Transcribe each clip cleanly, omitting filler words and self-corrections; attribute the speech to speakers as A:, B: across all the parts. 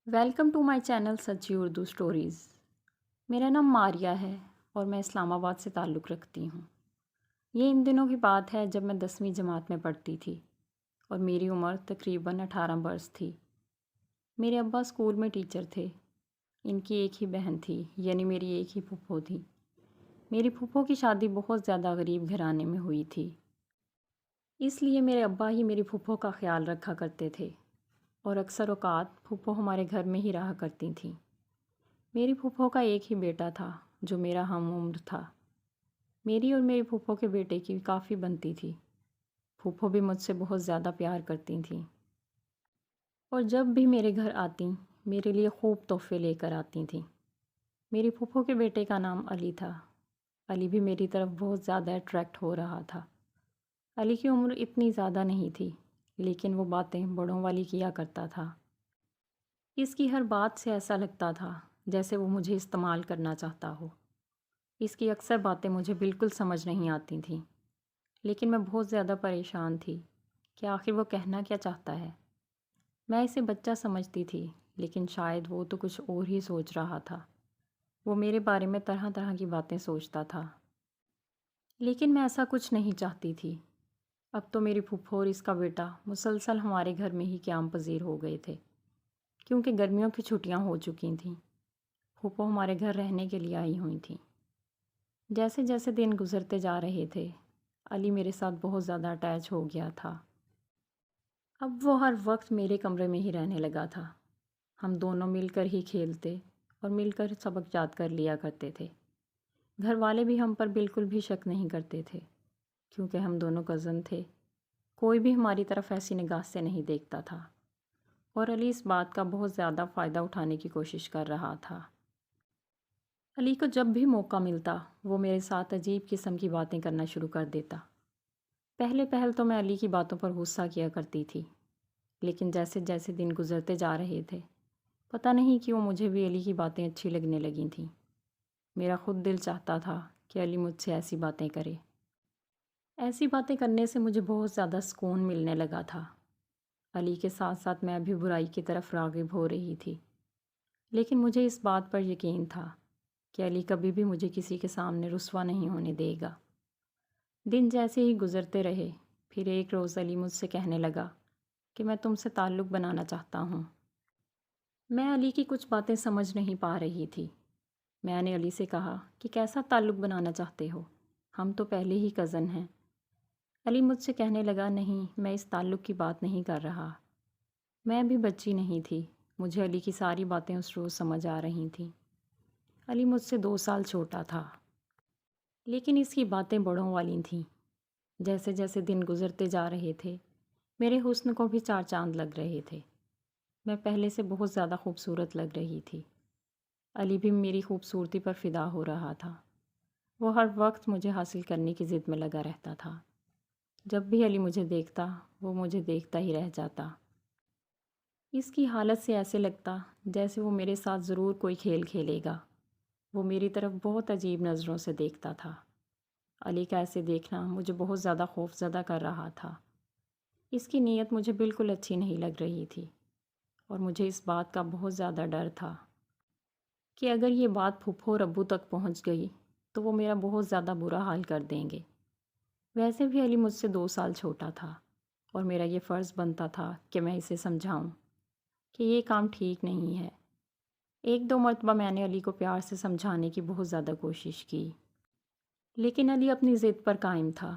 A: Welcome to my channel سچی Urdu stories. میرا نام ماریہ ہے اور میں اسلام آباد سے تعلق رکھتی ہوں۔ یہ ان دنوں کی بات ہے جب میں 10ویں جماعت میں پڑھتی تھی اور میری عمر تقریباً 18 برس تھی۔ میرے ابا اسکول میں ٹیچر تھے۔ ان کی ایک ہی بہن تھی، یعنی میری ایک ہی پھپھو تھی۔ میری پھپھو کی شادی بہت زیادہ غریب گھرانے میں ہوئی تھی، اس لیے میرے ابا ہی میری پھپھو کا خیال رکھا کرتے تھے اور اکثر اوقات پھپھو ہمارے گھر میں ہی رہا کرتی تھیں۔ میری پھپھو کا ایک ہی بیٹا تھا جو میرا ہم عمر تھا۔ میری اور میری پھپھو کے بیٹے کی کافی بنتی تھی۔ پھپھو بھی مجھ سے بہت زیادہ پیار کرتی تھیں اور جب بھی میرے گھر آتیں میرے لیے خوب تحفے لے کر آتی تھیں۔ میری پھپھو کے بیٹے کا نام علی تھا۔ علی بھی میری طرف بہت زیادہ اٹریکٹ ہو رہا تھا۔ علی کی عمر اتنی زیادہ نہیں تھی، لیکن وہ باتیں بڑوں والی کیا کرتا تھا۔ اس کی ہر بات سے ایسا لگتا تھا جیسے وہ مجھے استعمال کرنا چاہتا ہو۔ اس کی اکثر باتیں مجھے بالکل سمجھ نہیں آتی تھیں، لیکن میں بہت زیادہ پریشان تھی کہ آخر وہ کہنا کیا چاہتا ہے۔ میں اسے بچہ سمجھتی تھی، لیکن شاید وہ تو کچھ اور ہی سوچ رہا تھا۔ وہ میرے بارے میں طرح طرح کی باتیں سوچتا تھا، لیکن میں ایسا کچھ نہیں چاہتی تھی۔ اب تو میری پھپھو اور اس کا بیٹا مسلسل ہمارے گھر میں ہی قیام پذیر ہو گئے تھے، کیونکہ گرمیوں کی چھٹیاں ہو چکی تھیں۔ پھوپھو ہمارے گھر رہنے کے لیے آئی ہوئی تھیں۔ جیسے جیسے دن گزرتے جا رہے تھے، علی میرے ساتھ بہت زیادہ اٹیچ ہو گیا تھا۔ اب وہ ہر وقت میرے کمرے میں ہی رہنے لگا تھا۔ ہم دونوں مل کر ہی کھیلتے اور مل کر سبق یاد کر لیا کرتے تھے۔ گھر والے بھی ہم پر بالکل بھی شک نہیں کرتے تھے، کیونکہ ہم دونوں کزن تھے۔ کوئی بھی ہماری طرف ایسی نگاہ سے نہیں دیکھتا تھا، اور علی اس بات کا بہت زیادہ فائدہ اٹھانے کی کوشش کر رہا تھا۔ علی کو جب بھی موقع ملتا وہ میرے ساتھ عجیب قسم کی باتیں کرنا شروع کر دیتا۔ پہلے تو میں علی کی باتوں پر غصہ کیا کرتی تھی، لیکن جیسے جیسے دن گزرتے جا رہے تھے، پتہ نہیں کیوں مجھے بھی علی کی باتیں اچھی لگنے لگی تھیں۔ میرا خود دل چاہتا تھا کہ علی مجھ سے ایسی باتیں کرے۔ ایسی باتیں کرنے سے مجھے بہت زیادہ سکون ملنے لگا تھا۔ علی کے ساتھ ساتھ میں بھی برائی کی طرف راغب ہو رہی تھی، لیکن مجھے اس بات پر یقین تھا کہ علی کبھی بھی مجھے کسی کے سامنے رسوا نہیں ہونے دے گا۔ دن جیسے ہی گزرتے رہے، پھر ایک روز علی مجھ سے کہنے لگا کہ میں تم سے تعلق بنانا چاہتا ہوں۔ میں علی کی کچھ باتیں سمجھ نہیں پا رہی تھی۔ میں نے علی سے کہا کہ کیسا تعلق بنانا چاہتے ہو؟ ہم تو پہلے ہی کزن ہیں۔ علی مجھ سے کہنے لگا، نہیں، میں اس تعلق کی بات نہیں کر رہا۔ میں بھی بچی نہیں تھی، مجھے علی کی ساری باتیں اس روز سمجھ آ رہی تھیں۔ علی مجھ سے 2 سال چھوٹا تھا، لیکن اس کی باتیں بڑوں والی تھیں۔ جیسے جیسے دن گزرتے جا رہے تھے، میرے حسن کو بھی 4 چاند لگ رہے تھے۔ میں پہلے سے بہت زیادہ خوبصورت لگ رہی تھی۔ علی بھی میری خوبصورتی پر فدا ہو رہا تھا۔ وہ ہر وقت مجھے حاصل کرنے کی ضد میں لگا رہتا تھا۔ جب بھی علی مجھے دیکھتا، وہ مجھے دیکھتا ہی رہ جاتا۔ اس کی حالت سے ایسے لگتا جیسے وہ میرے ساتھ ضرور کوئی کھیل کھیلے گا۔ وہ میری طرف بہت عجیب نظروں سے دیکھتا تھا۔ علی کا ایسے دیکھنا مجھے بہت زیادہ خوف زدہ کر رہا تھا۔ اس کی نیت مجھے بالکل اچھی نہیں لگ رہی تھی، اور مجھے اس بات کا بہت زیادہ ڈر تھا کہ اگر یہ بات پھپھو اور ابو تک پہنچ گئی تو وہ میرا بہت زیادہ برا حال کر دیں گے۔ ویسے بھی علی مجھ سے 2 سال چھوٹا تھا، اور میرا یہ فرض بنتا تھا کہ میں اسے سمجھاؤں کہ یہ کام ٹھیک نہیں ہے۔ 1 2 مرتبہ میں نے علی کو پیار سے سمجھانے کی بہت زیادہ کوشش کی، لیکن علی اپنی ضد پر قائم تھا۔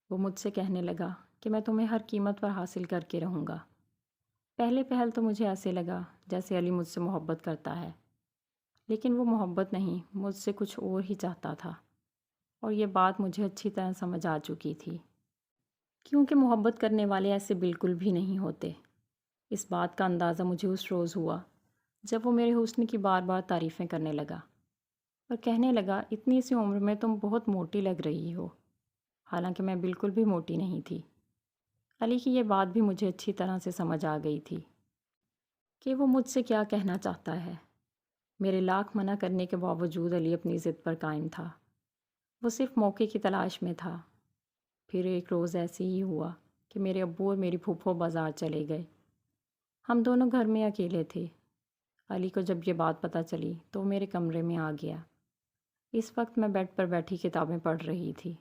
A: وہ مجھ سے کہنے لگا کہ میں تمہیں ہر قیمت پر حاصل کر کے رہوں گا۔ پہل تو مجھے ایسے لگا جیسے علی مجھ سے محبت کرتا ہے، لیکن وہ محبت نہیں، مجھ سے کچھ اور ہی چاہتا تھا، اور یہ بات مجھے اچھی طرح سمجھ آ چکی تھی، کیونکہ محبت کرنے والے ایسے بالکل بھی نہیں ہوتے۔ اس بات کا اندازہ مجھے اس روز ہوا جب وہ میرے حسن کی بار بار تعریفیں کرنے لگا اور کہنے لگا، اتنی سی عمر میں تم بہت موٹی لگ رہی ہو، حالانکہ میں بالکل بھی موٹی نہیں تھی۔ علی کی یہ بات بھی مجھے اچھی طرح سے سمجھ آ گئی تھی کہ وہ مجھ سے کیا کہنا چاہتا ہے۔ میرے لاکھ منع کرنے کے باوجود علی اپنی ضد پر قائم تھا۔ وہ صرف موقع کی تلاش میں تھا۔ پھر ایک روز ایسے ہی ہوا کہ میرے ابو اور میری پھوپھو بازار چلے گئے۔ ہم دونوں گھر میں اکیلے تھے۔ علی کو جب یہ بات پتہ چلی تو وہ میرے کمرے میں آ گیا۔ اس وقت میں بیڈ پر بیٹھی کتابیں پڑھ رہی تھی۔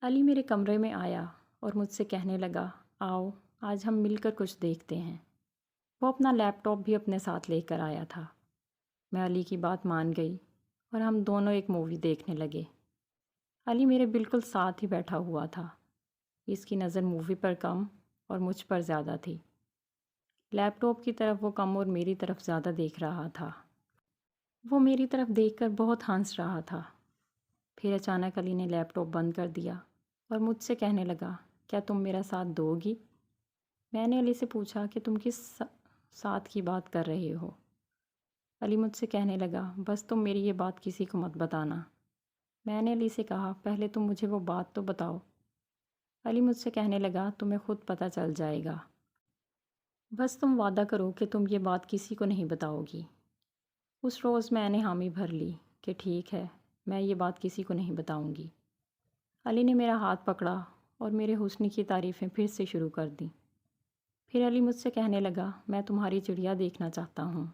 A: علی میرے کمرے میں آیا اور مجھ سے کہنے لگا، آؤ آج ہم مل کر کچھ دیکھتے ہیں۔ وہ اپنا لیپ ٹاپ بھی اپنے ساتھ لے کر آیا تھا۔ میں علی کی بات مان گئی اور ہم دونوں ایک مووی دیکھنے لگے۔ علی میرے بالکل ساتھ ہی بیٹھا ہوا تھا۔ اس کی نظر مووی پر کم اور مجھ پر زیادہ تھی۔ لیپ ٹاپ کی طرف وہ کم اور میری طرف زیادہ دیکھ رہا تھا۔ وہ میری طرف دیکھ کر بہت ہنس رہا تھا۔ پھر اچانک علی نے لیپ ٹاپ بند کر دیا اور مجھ سے کہنے لگا، کیا تم میرا ساتھ دو گی؟ میں نے علی سے پوچھا کہ تم کس ساتھ کی بات کر رہے ہو؟ علی مجھ سے کہنے لگا، بس تم میری یہ بات کسی کو مت بتانا۔ میں نے علی سے کہا، پہلے تم مجھے وہ بات تو بتاؤ۔ علی مجھ سے کہنے لگا، تمہیں خود پتہ چل جائے گا، بس تم وعدہ کرو کہ تم یہ بات کسی کو نہیں بتاؤ گی۔ اس روز میں نے حامی بھر لی کہ ٹھیک ہے، میں یہ بات کسی کو نہیں بتاؤں گی۔ علی نے میرا ہاتھ پکڑا اور میرے حسن کی تعریفیں پھر سے شروع کر دیں۔ پھر علی مجھ سے کہنے لگا، میں تمہاری چڑیا دیکھنا چاہتا ہوں۔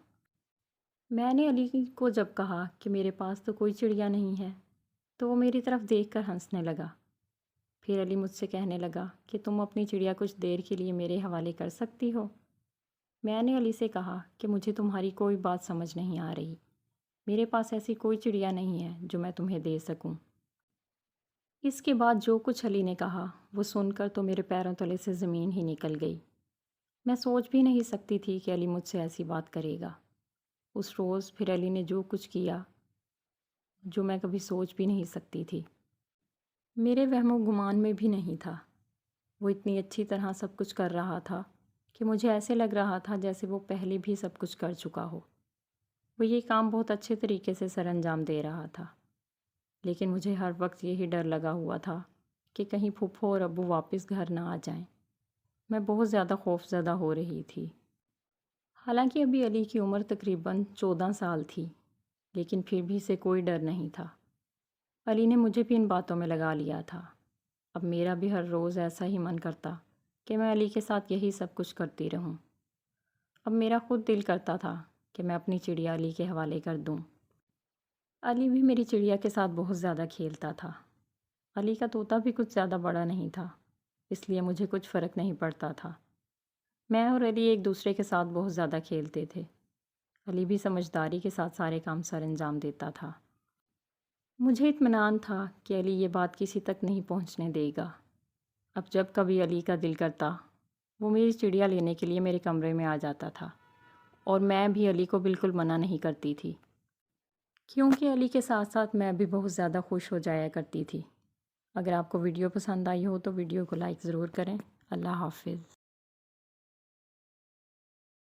A: میں نے علی کو جب کہا کہ میرے پاس تو کوئی چڑیا نہیں ہے تو وہ میری طرف دیکھ کر ہنسنے لگا۔ پھر علی مجھ سے کہنے لگا کہ تم اپنی چڑیا کچھ دیر کے لیے میرے حوالے کر سکتی ہو۔ میں نے علی سے کہا کہ مجھے تمہاری کوئی بات سمجھ نہیں آ رہی، میرے پاس ایسی کوئی چڑیا نہیں ہے جو میں تمہیں دے سکوں۔ اس کے بعد جو کچھ علی نے کہا وہ سن کر تو میرے پیروں تلے سے زمین ہی نکل گئی۔ میں سوچ بھی نہیں سکتی تھی کہ علی مجھ سے ایسی بات کرے گا۔ اس روز پھر علی نے جو کچھ کیا جو میں کبھی سوچ بھی نہیں سکتی تھی، میرے وہم و گمان میں بھی نہیں تھا۔ وہ اتنی اچھی طرح سب کچھ کر رہا تھا کہ مجھے ایسے لگ رہا تھا جیسے وہ پہلے بھی سب کچھ کر چکا ہو۔ وہ یہ کام بہت اچھے طریقے سے سر انجام دے رہا تھا، لیکن مجھے ہر وقت یہی ڈر لگا ہوا تھا کہ کہیں پھپھو اور ابو واپس گھر نہ آ جائیں۔ میں بہت زیادہ خوف زدہ ہو رہی تھی۔ حالانکہ ابھی علی کی عمر تقریباً 14 سال تھی، لیکن پھر بھی اسے کوئی ڈر نہیں تھا۔ علی نے مجھے بھی ان باتوں میں لگا لیا تھا۔ اب میرا بھی ہر روز ایسا ہی من کرتا کہ میں علی کے ساتھ یہی سب کچھ کرتی رہوں۔ اب میرا خود دل کرتا تھا کہ میں اپنی چڑیا علی کے حوالے کر دوں۔ علی بھی میری چڑیا کے ساتھ بہت زیادہ کھیلتا تھا۔ علی کا طوطا بھی کچھ زیادہ بڑا نہیں تھا، اس لیے مجھے کچھ فرق نہیں پڑتا تھا۔ میں اور علی ایک دوسرے کے ساتھ بہت زیادہ کھیلتے تھے۔ علی بھی سمجھداری کے ساتھ سارے کام سر انجام دیتا تھا۔ مجھے اطمینان تھا کہ علی یہ بات کسی تک نہیں پہنچنے دے گا۔ اب جب کبھی علی کا دل کرتا وہ میری چڑیا لینے کے لیے میرے کمرے میں آ جاتا تھا، اور میں بھی علی کو بالکل منع نہیں کرتی تھی، کیونکہ علی کے ساتھ ساتھ میں بھی بہت زیادہ خوش ہو جایا کرتی تھی۔ اگر آپ کو ویڈیو پسند آئی ہو تو ویڈیو کو لائک ضرور کریں۔ اللہ حافظ۔